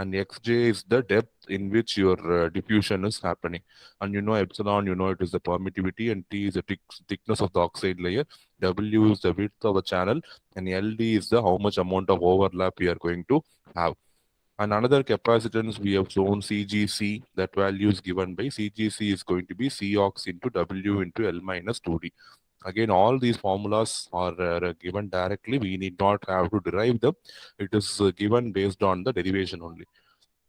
and xj is the depth in which your diffusion is happening. And you know epsilon, you know it is the permittivity, and T is the thickness of the oxide layer, W is the width of the channel, and LD is the how much amount of overlap we are going to have. And another capacitance we have shown CGC, that value is given by CGC is going to be Cox into W into L minus 2D. Again, all these formulas are given directly. We need not have to derive them. It is given based on the derivation only.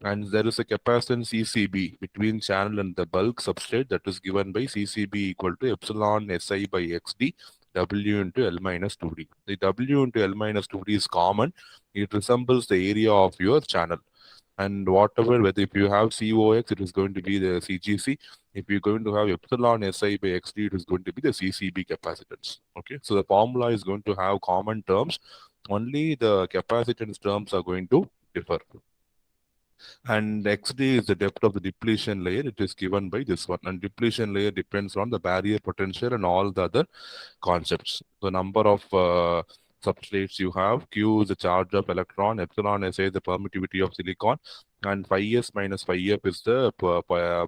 And there is a capacitance CCB between channel and the bulk substrate, that is given by CCB equal to epsilon Si by XD W into L minus 2D. The W into L minus 2D is common. It resembles the area of your channel. And whatever, whether if you have COX, it is going to be the CGC. If you're going to have epsilon Si by XD, it is going to be the CCB capacitance. Okay, so the formula is going to have common terms. Only the capacitance terms are going to differ. And XD is the depth of the depletion layer. It is given by this one. And depletion layer depends on the barrier potential and all the other concepts. The number of substrates you have, Q is the charge of electron, epsilon is the permittivity of silicon, and phi s minus phi f is the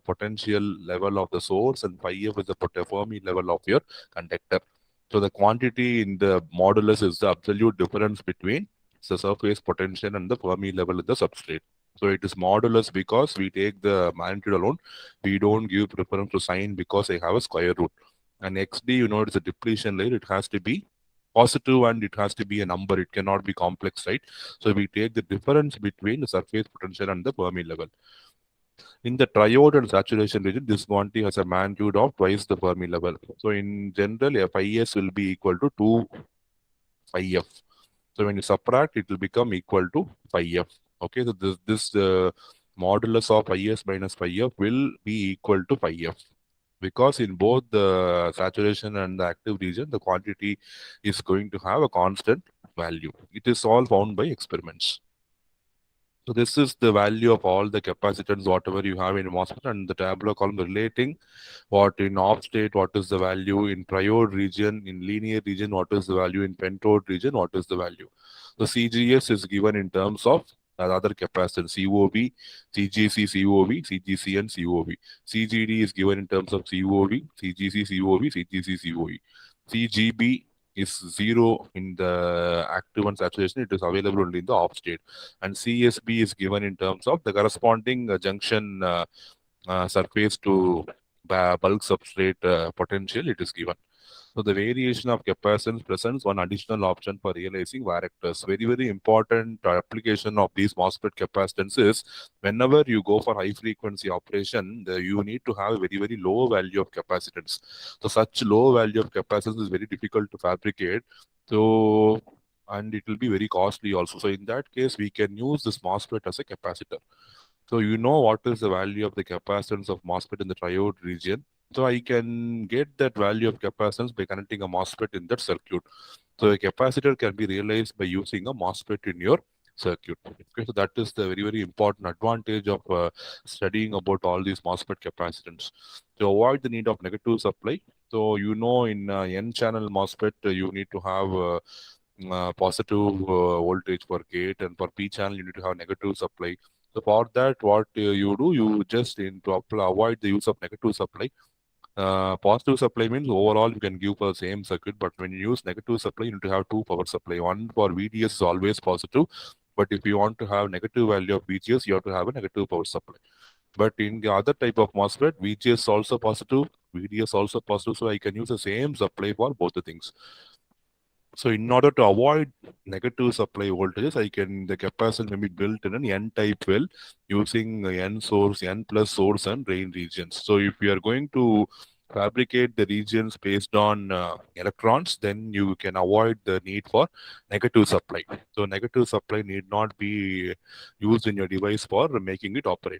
potential level of the source, and phi f is the Fermi level of your conductor. So the quantity in the modulus is the absolute difference between the surface potential and the Fermi level of the substrate. So it is modulus because we take the magnitude alone. We don't give preference to sign because I have a square root. And XD, you know, it's a depletion layer. It has to be positive and it has to be a number. It cannot be complex, right? So we take the difference between the surface potential and the Fermi level. In the triode and saturation region, this quantity has a magnitude of twice the Fermi level. So in general, phi s will be equal to 2 phi f. So when you subtract, it will become equal to phi f. Okay, so this modulus of phi s minus phi f will be equal to phi f, because in both the saturation and the active region, the quantity is going to have a constant value. It is all found by experiments. So this is the value of all the capacitance, whatever you have in MOSFET, and the tabular column relating what in off state, what is the value in triode region, in linear region, what is the value in pentode region, what is the value. The CGS is given in terms of other capacitance, COV, CGC, COV, CGC, and COV. CGD is given in terms of COV, CGC, COV, CGC, COV. CGB is 0 in the active and saturation. It is available only in the off state. And CSB is given in terms of the corresponding junction surface to bulk substrate potential. It is given. So the variation of capacitance presents one additional option for realizing varactors. Very, very important application of these MOSFET capacitance is whenever you go for high frequency operation, you need to have a very, very low value of capacitance. So such low value of capacitance is very difficult to fabricate. So, and it will be very costly also. So in that case, we can use this MOSFET as a capacitor. So you know what is the value of the capacitance of MOSFET in the triode region. So I can get that value of capacitance by connecting a MOSFET in that circuit. So a capacitor can be realized by using a MOSFET in your circuit. Okay, so that is the very, very important advantage of studying about all these MOSFET capacitance. To avoid the need of negative supply, so you know in N-channel MOSFET, you need to have positive voltage for gate, and for P-channel, you need to have negative supply. So for that, what you do, you just to avoid the use of negative supply. Positive supply means overall you can give for the same circuit, but when you use negative supply, you need to have two power supply. One for VDS is always positive, but if you want to have negative value of VGS, you have to have a negative power supply. But in the other type of MOSFET, VGS also positive, VDS also positive, so I can use the same supply for both the things. So in order to avoid negative supply voltages, the capacitor may be built in an N-type well using N source, N plus source and drain regions. So if you are going to fabricate the regions based on electrons, then you can avoid the need for negative supply. So negative supply need not be used in your device for making it operate.